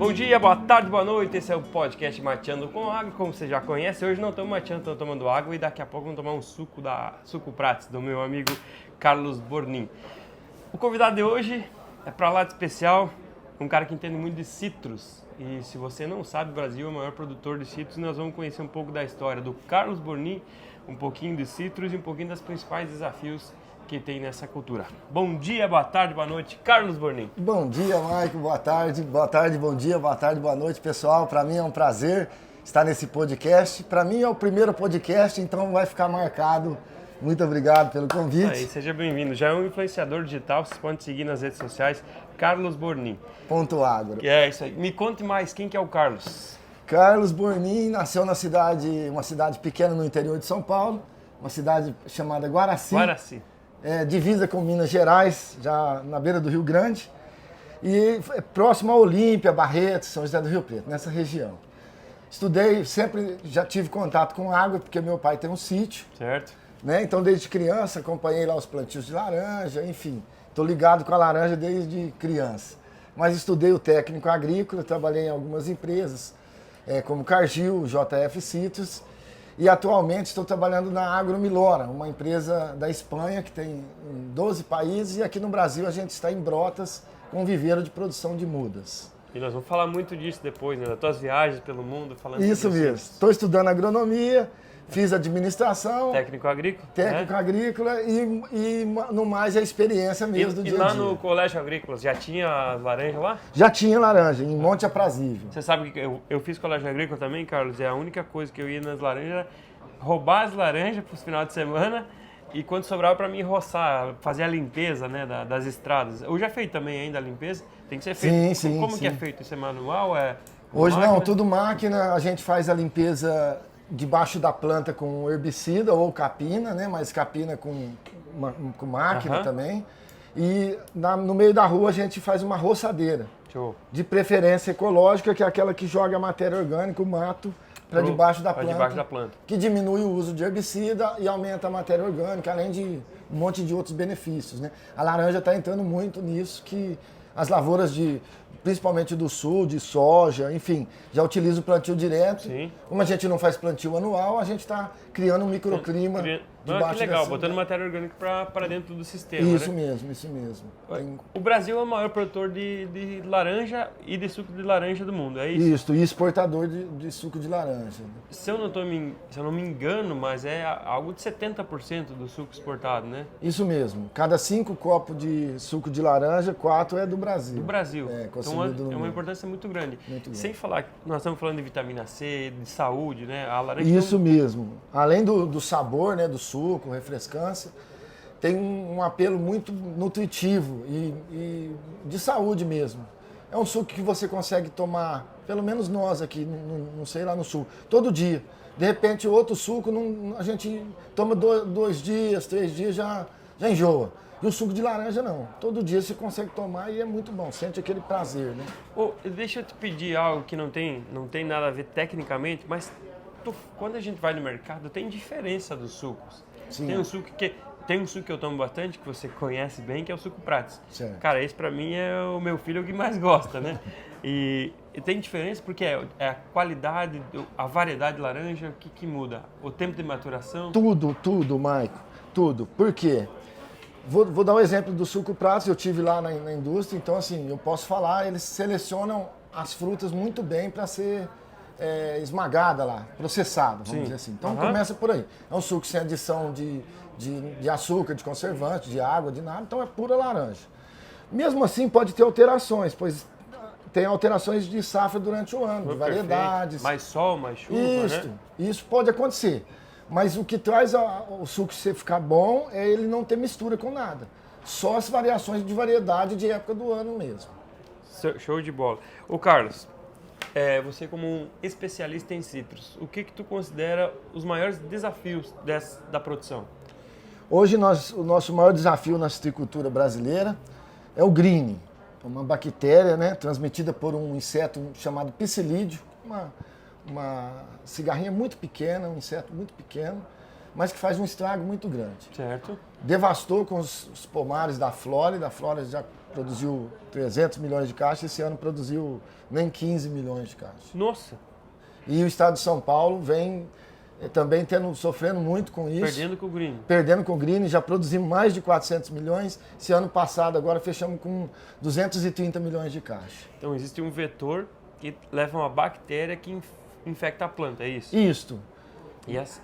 Bom dia, boa tarde, boa noite, esse é o podcast Mateando com Água, como você já conhece. Hoje não estamos mateando, estamos tomando água e daqui a pouco vamos tomar um suco da Suco Prates, do meu amigo Carlos Bornin. O convidado de hoje é para lá de especial, um cara que entende muito de citros. E se você não sabe, o Brasil é o maior produtor de citros. Nós vamos conhecer um pouco da história do Carlos Bornin, um pouquinho de citros e um pouquinho dos principais desafios que tem nessa cultura. Bom dia, boa tarde, boa noite, Carlos Bornin. Bom dia, Maico, boa tarde, bom dia, boa tarde, boa noite, pessoal. Para mim é um prazer estar nesse podcast. Para mim é o primeiro podcast, então vai ficar marcado. Muito obrigado pelo convite. Aí, seja bem-vindo. Já é um influenciador digital, vocês podem seguir nas redes sociais, Carlos Bornin. @agro. Que é isso aí. Me conte mais, quem que é o Carlos? Carlos Bornin nasceu na uma cidade pequena no interior de São Paulo, uma cidade chamada Guaraci. Divisa com Minas Gerais, já na beira do Rio Grande, e próximo a Olímpia, Barretos, São José do Rio Preto, nessa região. Estudei, sempre já tive contato com água, porque meu pai tem um sítio. Certo. Né? Então, desde criança, acompanhei lá os plantios de laranja, enfim. Estou ligado com a laranja desde criança. Mas estudei o técnico agrícola, trabalhei em algumas empresas, como Cargill, JF Citrus, e atualmente estou trabalhando na Agro Milora, uma empresa da Espanha que tem em 12 países, e aqui no Brasil a gente está em Brotas com um viveiro de produção de mudas. E nós vamos falar muito disso depois, né? Das tuas viagens pelo mundo, falando Isso mesmo. Estou estudando agronomia, fiz administração, técnico agrícola, agrícola e no mais a experiência mesmo do dia a dia. E lá no Colégio Agrícola, já tinha laranja lá? Já tinha laranja, em Monte Aprazível. Você sabe que eu fiz Colégio Agrícola também, Carlos, e a única coisa que eu ia nas laranjas era roubar as laranjas para os finais de semana e quando sobrava para mim roçar, fazer a limpeza, né, das estradas. Eu já feito também ainda a limpeza, tem que ser feito. Sim, Como que é feito? Isso é manual? Hoje máquina? Não, tudo máquina, a gente faz a limpeza debaixo da planta com herbicida ou capina, né? Mas capina com máquina também. E no meio da rua a gente faz uma roçadeira. Show. De preferência ecológica, que é aquela que joga a matéria orgânica, o mato, para debaixo da planta. Que diminui o uso de herbicida e aumenta a matéria orgânica, além de um monte de outros benefícios, né? A laranja está entrando muito nisso, que as lavouras principalmente do sul, de soja, enfim, já utiliza o plantio direto. Sim. Como a gente não faz plantio anual, a gente está criando um microclima debaixo que legal, dessa... botando matéria orgânica para dentro do sistema, Isso né? Isso mesmo. O Brasil é o maior produtor de laranja e de suco de laranja do mundo, é isso? Isso, e exportador de suco de laranja. Se eu não me engano, mas é algo de 70% do suco exportado, né? Isso mesmo. Cada 5 copos de suco de laranja, 4 é do Brasil. Do Brasil. Então é uma importância muito grande. Sem falar que nós estamos falando de vitamina C, de saúde, né? A laranja isso mesmo. Além do sabor, né, do suco, refrescância, tem um apelo muito nutritivo e de saúde mesmo. É um suco que você consegue tomar, pelo menos nós aqui, não sei lá no sul, todo dia. De repente, outro suco, a gente toma 2 dias, 3 dias, já enjoa. E o suco de laranja não. Todo dia você consegue tomar e é muito bom. Sente aquele prazer, né? Deixa eu te pedir algo que não tem nada a ver tecnicamente, mas quando a gente vai no mercado, tem diferença dos sucos. Sim. Tem um suco que eu tomo bastante, que você conhece bem, que é o Suco Prates. Certo. Cara, esse pra mim é o meu filho que mais gosta, né? E tem diferença porque é a qualidade, a variedade de laranja, o que muda? O tempo de maturação? Tudo, Maico. Tudo. Por quê? Vou dar um exemplo do Suco Prates, eu tive lá na indústria, então assim, eu posso falar, eles selecionam as frutas muito bem para ser esmagada lá, processada, vamos dizer assim. Então começa por aí. É um suco sem adição de açúcar, de conservante, de água, de nada, então é pura laranja. Mesmo assim pode ter alterações, pois tem alterações de safra durante o ano, de variedades. Mais sol, mais chuva, né? Isso pode acontecer. Mas o que traz o suco ser ficar bom é ele não ter mistura com nada. Só as variações de variedade de época do ano mesmo. Show de bola. Ô Carlos, você como um especialista em citros, o que tu considera os maiores desafios da produção? Hoje o nosso maior desafio na citricultura brasileira é o green, uma bactéria, né, transmitida por um inseto chamado psilídeo, uma cigarrinha muito pequena, um inseto muito pequeno, mas que faz um estrago muito grande. Certo. Devastou com os pomares da Flórida. A Flórida já produziu 300 milhões de caixas, esse ano produziu nem 15 milhões de caixas. Nossa, E o estado de São Paulo vem também sofrendo muito com isso. perdendo com o Green. Perdendo com o Green, já produzimos mais de 400 milhões. Esse ano passado, agora fechamos com 230 milhões de caixas. Então existe um vetor que leva uma bactéria que infecta a planta, é isso? Isto,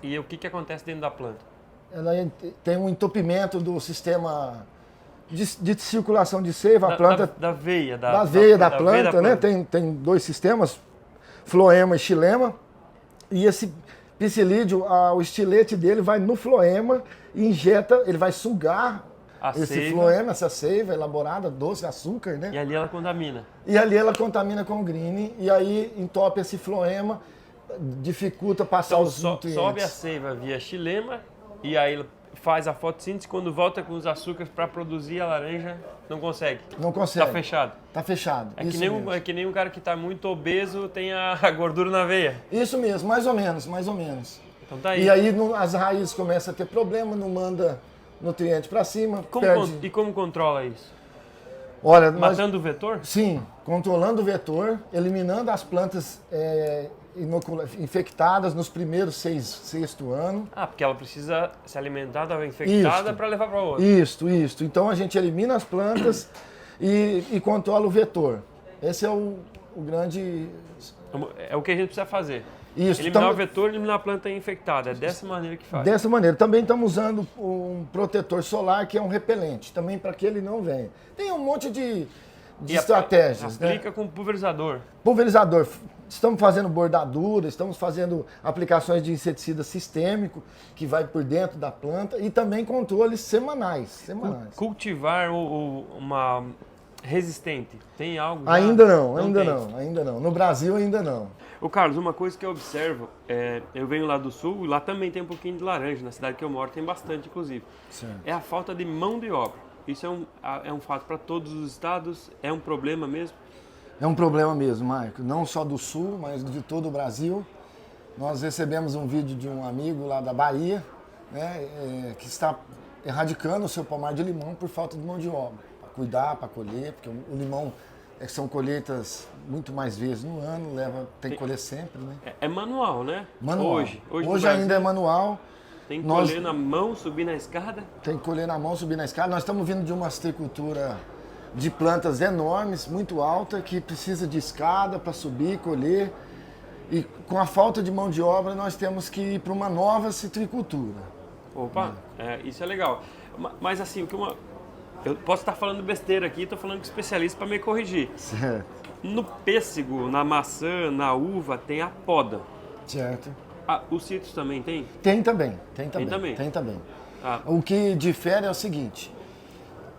E o que acontece dentro da planta? ela tem um entupimento do sistema de circulação de seiva. A planta, Da veia da veia da veia planta, né? Tem dois sistemas, floema e xilema. E esse psilídeo, o estilete dele vai no floema e injeta, ele vai sugar A esse seiva. floema, essa seiva elaborada, doce, açúcar, né? E ali ela contamina. E ali ela contamina com o green e aí entope esse floema, dificulta passar Então os nutrientes. sobe a seiva via xilema e aí ela faz a fotossíntese, quando volta com os açúcares para produzir a laranja, não consegue. Não consegue. Tá fechado. Tá fechado. É Isso que, mesmo. é que nem um cara que está muito obeso tem a gordura na veia. Isso mesmo, mais ou menos, mais ou menos. Então tá aí. E aí as raízes começam a ter problema, não manda nutriente para cima, E como controla isso? Olha, nós, Matando o vetor? sim, controlando o vetor, eliminando as plantas infectadas nos primeiros sexto ano. Ah, porque ela precisa se alimentar da infectada Isto. para levar para outra. Isto. Então a gente elimina as plantas e controla o vetor. Esse é o grande... É o que a gente precisa fazer. Isso. Eliminar o vetor, eliminar a planta infectada. É dessa maneira que faz. Dessa maneira. Também estamos usando um protetor solar, que é um repelente, também para que ele não venha. Tem um monte de estratégias. Aplica Né? com pulverizador. Pulverizador. Estamos fazendo bordadura, estamos fazendo aplicações de inseticida sistêmico, que vai por dentro da planta, e também controles semanais. Cultivar uma resistente. Tem algo? Ainda não. No Brasil ainda não. Ô Carlos, uma coisa que eu observo, eu venho lá do sul, lá também tem um pouquinho de laranja, na cidade que eu moro tem bastante, inclusive. Certo. É a falta de mão de obra. Isso é um fato para todos os estados, é um problema mesmo? É um problema mesmo, Marco. Não só do sul, mas de todo o Brasil. Nós recebemos um vídeo de um amigo lá da Bahia, né, que está erradicando o seu pomar de limão por falta de mão de obra. Para cuidar, para colher, porque o limão são colheitas muito mais vezes no ano, tem que colher sempre, né? É manual, né? Manual. Hoje Hoje ainda é manual. Tem que colher na mão, subir na escada? Tem que colher na mão, subir na escada. Nós estamos vindo de uma citricultura de plantas enormes, muito alta, que precisa de escada para subir, colher. E com a falta de mão de obra, nós temos que ir para uma nova citricultura. Opa, isso é legal. Mas assim, eu posso estar falando besteira aqui, estou falando com especialista para me corrigir. Certo. No pêssego, na maçã, na uva, tem a poda. Certo. Os citros também tem? Tem também. Ah. O que difere é o seguinte,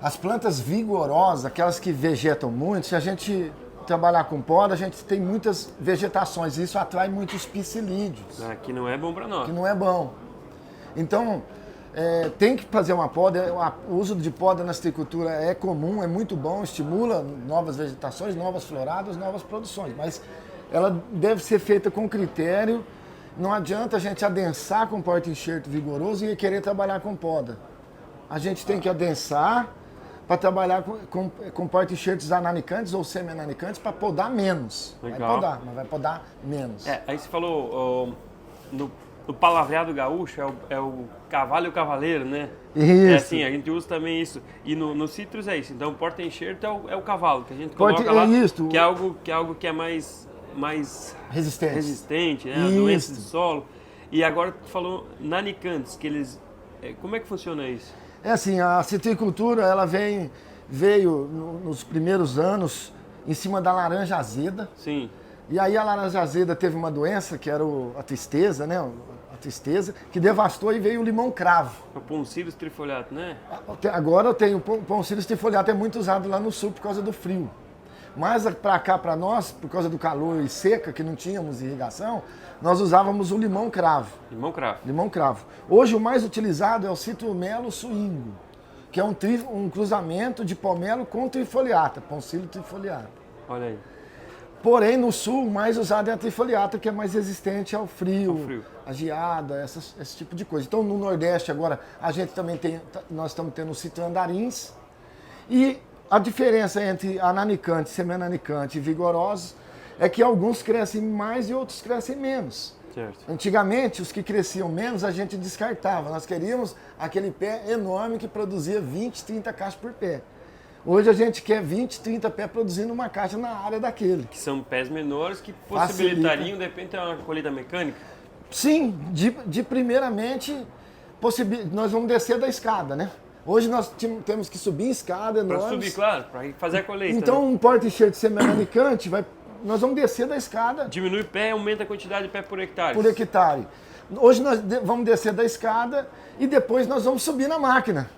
as plantas vigorosas, aquelas que vegetam muito, se a gente trabalhar com poda, a gente tem muitas vegetações, e isso atrai muitos psilídeos. Que não é bom para nós. Que não é bom. Então, tem que fazer uma poda, o uso de poda na citricultura é comum, é muito bom, estimula novas vegetações, novas floradas, novas produções, mas ela deve ser feita com critério. Não adianta a gente adensar com porta-enxerto vigoroso e querer trabalhar com poda. A gente tem que adensar para trabalhar com porta-enxertos ananicantes ou semi-ananicantes para podar menos. Legal. Vai podar, mas vai podar menos. Aí você falou, no palavreado gaúcho é o cavalo e o cavaleiro, né? Isso. É assim, a gente usa também isso. E no citrus é isso. Então, o porta-enxerto é o cavalo, que a gente coloca lá, isso. que é algo que é mais resistente, né? A doença do solo. E agora tu falou nanicantes, que eles... Como é que funciona isso? É assim, a citricultura ela veio nos primeiros anos em cima da laranja azeda. Sim. E aí a laranja azeda teve uma doença, que era a tristeza, né? A tristeza, que devastou e veio o limão cravo. O Poncilus trifoliato, né? Agora eu tenho o Poncilus trifoliato, é muito usado lá no sul por causa do frio. Mas para cá, para nós, por causa do calor e seca, que não tínhamos irrigação, nós usávamos o limão cravo. Limão cravo. Limão cravo. Hoje o mais utilizado é o citromelo suingo, que é um cruzamento de pomelo com trifoliata, Poncilus trifoliata. Olha aí. Porém, no sul, mais usado é a trifoliata, que é mais resistente ao frio, à geada, esse tipo de coisa. Então, no Nordeste, agora, a gente também nós estamos tendo o citro andarins. E a diferença entre ananicante, semi-ananicante e vigorosos é que alguns crescem mais e outros crescem menos. Certo. Antigamente, os que cresciam menos, a gente descartava. Nós queríamos aquele pé enorme que produzia 20, 30 caixas por pé. Hoje a gente quer 20, 30 pés produzindo uma caixa na área daquele. Que são pés menores que possibilitariam, de repente, uma colheita mecânica? Sim, de primeiramente, nós vamos descer da escada, né? Hoje nós temos que subir em escada enormes. Para subir, claro, para fazer a colheita. Então, né? um porta-enxerto semi-ananicante, nós vamos descer da escada. Diminui o pé, aumenta a quantidade de pé por hectare. Por hectare. Hoje nós vamos descer da escada e depois nós vamos subir na máquina.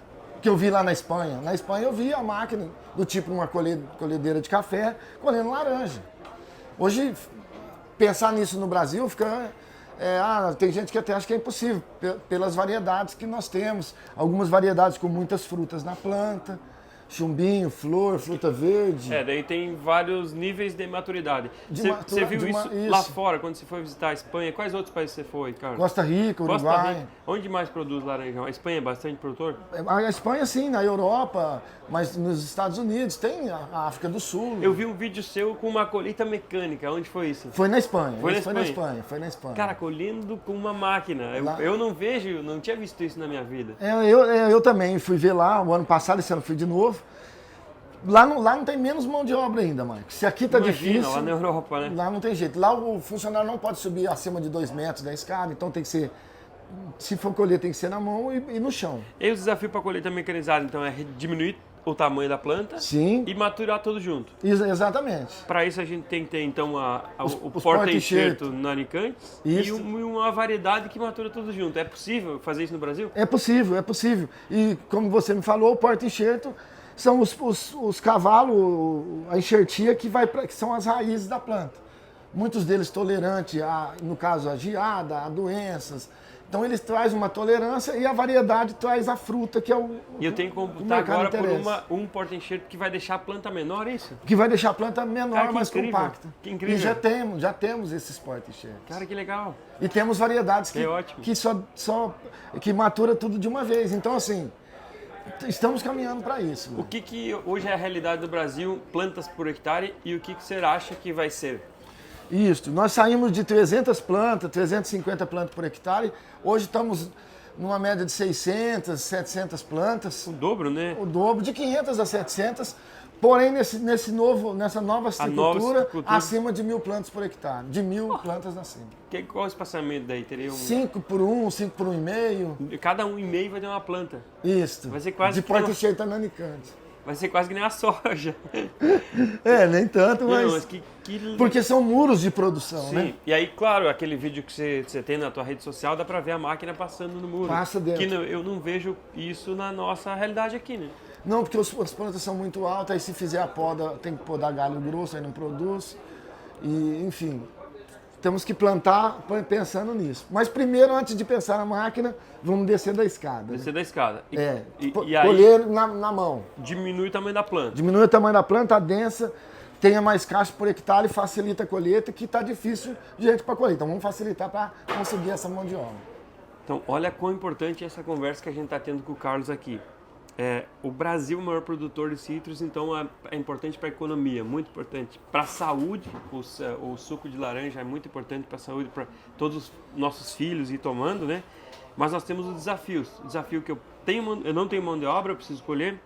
Que eu vi lá na Espanha. Na Espanha eu vi a máquina do tipo uma colhedeira de café colhendo laranja. Hoje, pensar nisso no Brasil fica... tem gente que até acha que é impossível, pelas variedades que nós temos. Algumas variedades com muitas frutas na planta, chumbinho, flor, fruta verde. Daí tem vários níveis de maturidade. Você viu isso lá fora, quando você foi visitar a Espanha? Quais outros países você foi, cara? Costa Rica, Uruguai. Onde mais produz laranjão? A Espanha é bastante produtor? A Espanha sim, na Europa, mas nos Estados Unidos, tem a África do Sul. Eu vi um vídeo seu com uma colheita mecânica. Onde foi isso? Foi na Espanha. Foi na Espanha. Cara, colhendo com uma máquina. Eu não tinha visto isso na minha vida. Eu também fui ver lá, o ano passado, esse ano fui de novo. Lá não tem menos mão de obra ainda, Mike. Se aqui tá difícil... lá na Europa, né? Lá não tem jeito. Lá o funcionário não pode subir acima de 2 metros da escada, então tem que ser... Se for colher, tem que ser na mão e no chão. E o desafio para colheita mecanizada, então, é diminuir o tamanho da planta. Sim. E maturar tudo junto. Exatamente. Para isso a gente tem que ter, então, o porta-enxerto nanicantes e uma variedade que matura tudo junto. É possível fazer isso no Brasil? É possível, é possível. E como você me falou, o porta-enxerto são os cavalos, a enxertia que são as raízes da planta. Muitos deles tolerantes, no caso, a geada, a doenças. Então eles trazem uma tolerância e a variedade traz a fruta, que é o E eu tenho que computar agora por um porta-enxerto que vai deixar a planta menor, é isso? Que vai deixar a planta menor, mais compacta. Que incrível. E já temos esses porta-enxertos. Cara, que legal. E temos variedades que matura tudo de uma vez. Então, assim, estamos caminhando para isso. O que hoje é a realidade do Brasil, plantas por hectare, e o que você acha que vai ser? Isso, nós saímos de 300 plantas, 350 plantas por hectare, hoje estamos numa média de 600, 700 plantas. O dobro, né? O dobro, de 500 a 700, porém nessa nova estrutura, acima de 1.000 plantas por hectare, de 1.000 plantas acima. Qual é o espaçamento daí? Teria 5 por 1, 5 por 1,5. Cada 1,5 vai ter uma planta. Isso, vai ser quase de porta-enxerto ananicante. Vai ser quase que nem a soja. Nem tanto, mas porque são muros de produção, sim. Né? E aí, claro, aquele vídeo que você tem na tua rede social, dá pra ver a máquina passando no muro. Passa dentro. Que eu não vejo isso na nossa realidade aqui, né? Não, porque as plantas são muito altas, aí se fizer a poda, tem que podar galho grosso, aí não produz. E, enfim, temos que plantar pensando nisso. Mas primeiro, antes de pensar na máquina, vamos descer da escada. Descer da escada. E aí, colher na mão. Diminui o tamanho da planta. Diminui o tamanho da planta, densa, tenha mais caixa por hectare, facilita a colheita, que está difícil de gente para colher. Então vamos facilitar para conseguir essa mão de obra. Então, olha quão importante é essa conversa que a gente está tendo com o Carlos aqui. O Brasil é o maior produtor de citros, então é importante para a economia, muito importante. Para a saúde, o suco de laranja é muito importante para a saúde, para todos os nossos filhos ir tomando, né? Mas nós temos os desafios. O desafio que eu não tenho mão de obra, eu preciso colher.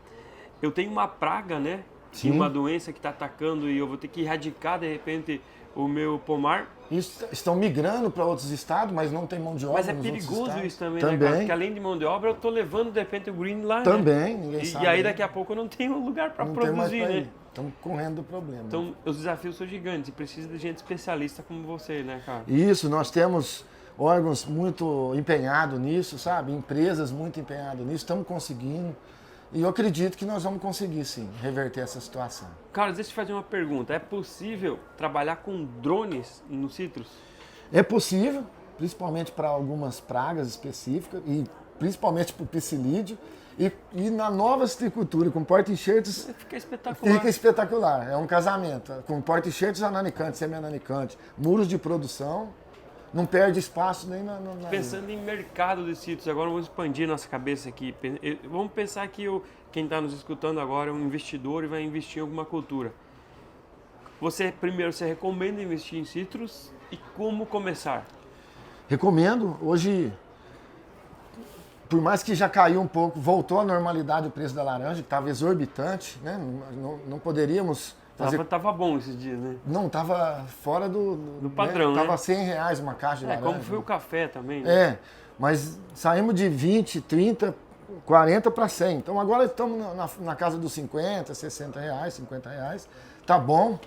Eu tenho uma praga, né? Sim. Uma doença que está atacando e eu vou ter que erradicar, de repente, o meu pomar. Estão migrando para outros estados, mas não tem mão de obra. Mas é perigoso isso também, né, cara? Porque além de mão de obra, eu estou levando, de repente, o green lá, também, né? Ninguém sabe. E aí, daqui a pouco, eu não tenho lugar para produzir, né? Estamos correndo do problema. Então, os desafios são gigantes e precisa de gente especialista como você, né, cara? Isso, nós temos órgãos muito empenhados nisso, sabe? Empresas muito empenhadas nisso, estamos conseguindo. E eu acredito que nós vamos conseguir, sim, reverter essa situação. Carlos, deixa eu te fazer uma pergunta. É possível trabalhar com drones no citros? É possível, principalmente para algumas pragas específicas e principalmente para o psilídeo. E na nova citricultura, com porta-enxertos, Fica espetacular. fica espetacular. É um casamento. Com porta-enxertos ananicantes, semi-ananicante, muros de produção, não perde espaço nem na Pensando em mercado de citros, agora vamos expandir nossa cabeça aqui. Vamos pensar que quem está nos escutando agora é um investidor e vai investir em alguma cultura. Primeiro, você recomenda investir em citros e como começar? Recomendo. Hoje, por mais que já caiu um pouco, voltou à normalidade o preço da laranja, que estava exorbitante, né? Não poderíamos fazer... Tava bom esses dias, né? Não, estava fora do padrão, né? Tava R$100 uma caixa de laranja. Como foi o café também, né? É, mas saímos de 20, 30, 40 para 100. Então agora estamos na casa dos 50, 60 reais, 50 reais. Tá bom.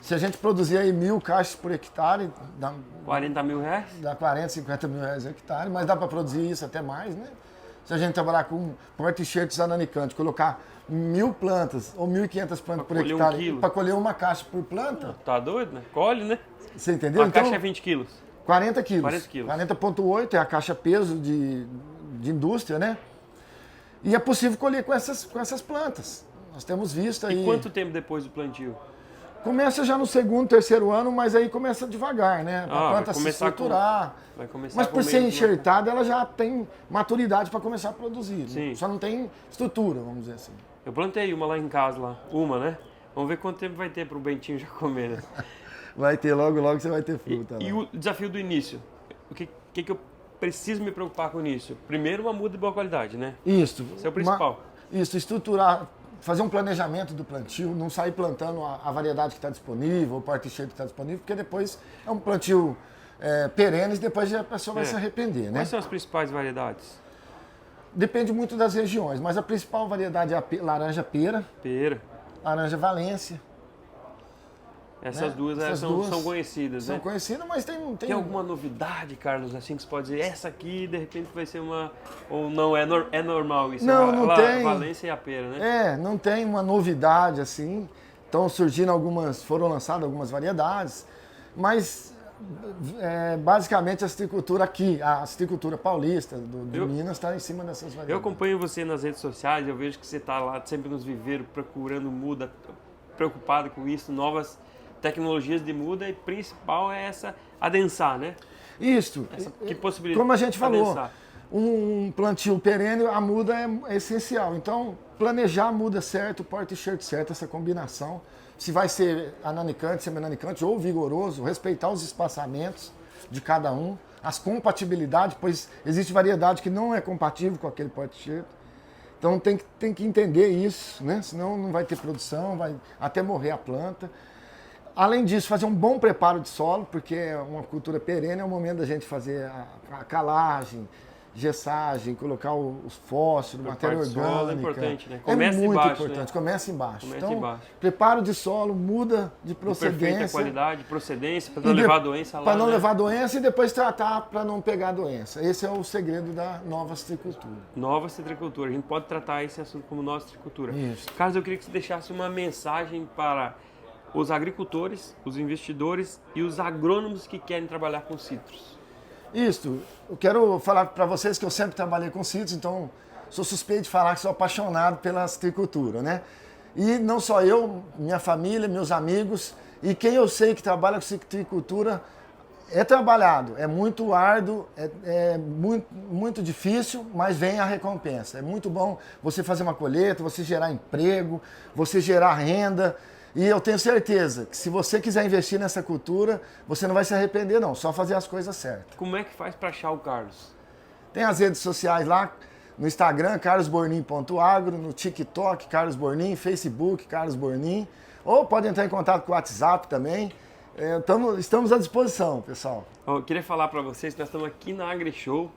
Se a gente produzir aí 1.000 caixas por hectare, dá 40 mil reais? Dá 40, 50 mil reais o hectare, mas dá para produzir isso até mais, né? Se a gente trabalhar com porta-enxertos ananicantes, colocar 1.000 plantas ou 1.500 plantas por hectare para colher uma caixa por planta. Tá doido, né? Colhe, né? Você entendeu? A caixa é 20 quilos. 40 quilos. 40 quilos. 40,8 é a caixa peso de indústria, né? E é possível colher com essas plantas. Nós temos visto aí. E quanto tempo depois do plantio? Começa já no segundo, terceiro ano, mas aí começa devagar, né? A planta se estruturar. Mas por ser enxertada, ela já tem maturidade para começar a produzir. Sim. Né? Só não tem estrutura, vamos dizer assim. Eu plantei uma lá em casa, né? Vamos ver quanto tempo vai ter para o Bentinho já comer, né? Vai ter, logo você vai ter fruta. E o desafio do início? O que eu preciso me preocupar com isso? Primeiro, uma muda de boa qualidade, né? Isso. Isso é o principal. Estruturar, fazer um planejamento do plantio, não sair plantando a variedade que está disponível, o porta-enxerto que está disponível, porque depois é um plantio perene e depois a pessoa vai se arrepender, né? Quais são as principais variedades? Depende muito das regiões, mas a principal variedade é a laranja pera. Laranja Valência. Essas duas são conhecidas, São né? conhecidas, mas tem alguma novidade, Carlos, assim que você pode dizer, essa aqui de repente vai ser uma... Ou não, é normal isso? Não tem. A Valência e a pera, né? Não tem uma novidade assim. Estão surgindo foram lançadas algumas variedades, mas basicamente a citricultura paulista de Minas está em cima dessas variedades. Eu acompanho você nas redes sociais, eu vejo que você está lá sempre nos viveiros, procurando muda, preocupado com isso, novas tecnologias de muda, e principal é essa adensar, né? Isso. Que possibilidade? Como a gente falou, adensar. Um plantio perene, a muda é essencial. Então, planejar a muda certo, o porta-enxerto certo, essa combinação. Se vai ser ananicante, semi-ananicante ou vigoroso, respeitar os espaçamentos de cada um, as compatibilidades, pois existe variedade que não é compatível com aquele porta-enxerto. Então tem que entender isso, né? Senão não vai ter produção, vai até morrer a planta. Além disso, fazer um bom preparo de solo, porque é uma cultura perene, é o momento da gente fazer a calagem, gessagem, colocar os fósforos, matéria orgânica. É importante, né? Começa muito embaixo, importante, né? Começa embaixo. Começa embaixo. Preparo de solo, muda de procedência. Perfeita qualidade, procedência, para não levar doença lá. Para não levar doença e depois tratar para não pegar doença. Esse é o segredo da nova citricultura. Nova citricultura. A gente pode tratar esse assunto como nova citricultura. Isso. Carlos, eu queria que você deixasse uma mensagem para os agricultores, os investidores e os agrônomos que querem trabalhar com citros. Isso. Eu quero falar para vocês que eu sempre trabalhei com citros, então sou suspeito de falar que sou apaixonado pela citricultura, né? E não só eu, minha família, meus amigos e quem eu sei que trabalha com citricultura é trabalhado, é muito árduo, muito difícil, mas vem a recompensa. É muito bom você fazer uma colheita, você gerar emprego, você gerar renda. E eu tenho certeza que se você quiser investir nessa cultura, você não vai se arrepender não, só fazer as coisas certas. Como é que faz para achar o Carlos? Tem as redes sociais lá, no Instagram, carlosbornim.agro, no TikTok, Carlos Bornim, Facebook, Carlos Bornim, ou pode entrar em contato com o WhatsApp também. Estamos à disposição, pessoal. Eu queria falar para vocês que nós estamos aqui na AgriShow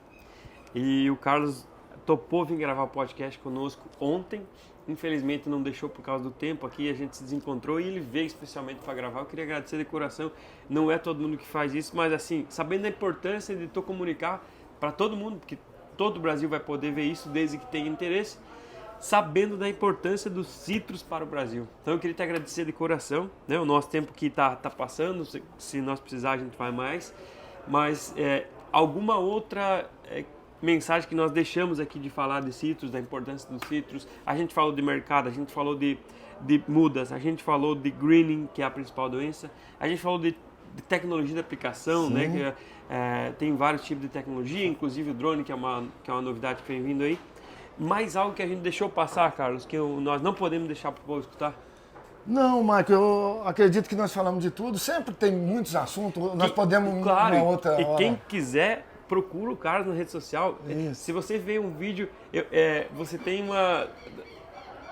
e o Carlos topou vir gravar o podcast conosco ontem. Infelizmente não deixou por causa do tempo aqui, a gente se desencontrou e ele veio especialmente para gravar. Eu queria agradecer de coração, não é todo mundo que faz isso, mas assim, sabendo da importância de tu comunicar para todo mundo, porque todo o Brasil vai poder ver isso desde que tenha interesse, sabendo da importância dos citros para o Brasil. Então eu queria te agradecer de coração, né? O nosso tempo aqui tá passando, se nós precisar a gente vai mais, mas alguma outra mensagem que nós deixamos aqui de falar de citros, da importância dos citros. A gente falou de mercado, a gente falou de mudas, a gente falou de greening, que é a principal doença, a gente falou de tecnologia de aplicação, né? Que, tem vários tipos de tecnologia, inclusive o drone, que é uma novidade que vem vindo aí. Mais algo que a gente deixou passar, Carlos, que nós não podemos deixar para o povo escutar? Não, Michael, eu acredito que nós falamos de tudo. Sempre tem muitos assuntos, nós podemos claro, uma outra e hora. quem quiser, procura o Carlos na rede social. Isso. Se você vê um vídeo, você tem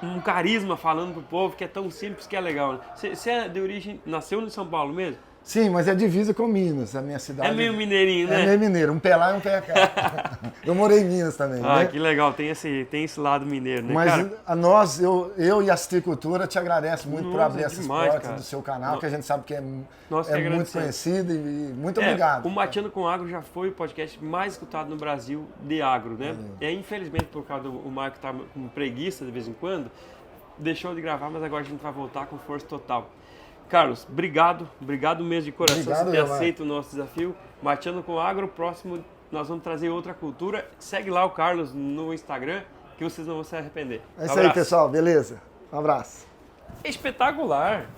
um carisma falando pro povo que é tão simples que é legal. Né? Você é de origem, nasceu em São Paulo mesmo? Sim, mas é divisa com Minas, a minha cidade. É meio mineirinho, né? É meio mineiro, um pé lá e um pé cá. Eu morei em Minas também. Ah, né? que legal, tem esse lado mineiro, né, Mas cara? eu e a Citricultura te agradeço muito por abrir essas demais, portas cara. do seu canal, que a gente sabe que é Nós que muito agradecemos. conhecido e muito obrigado. O Mateando com Agro já foi o podcast mais escutado no Brasil de agro, né? Infelizmente, por causa do Marco tá com preguiça de vez em quando, deixou de gravar, mas agora a gente vai voltar com força total. Carlos, obrigado mesmo de coração por ter aceito o nosso desafio. Mateando com Agro, próximo nós vamos trazer outra cultura. Segue lá o Carlos no Instagram, que vocês não vão se arrepender. É isso aí, pessoal, beleza? Um abraço. Espetacular!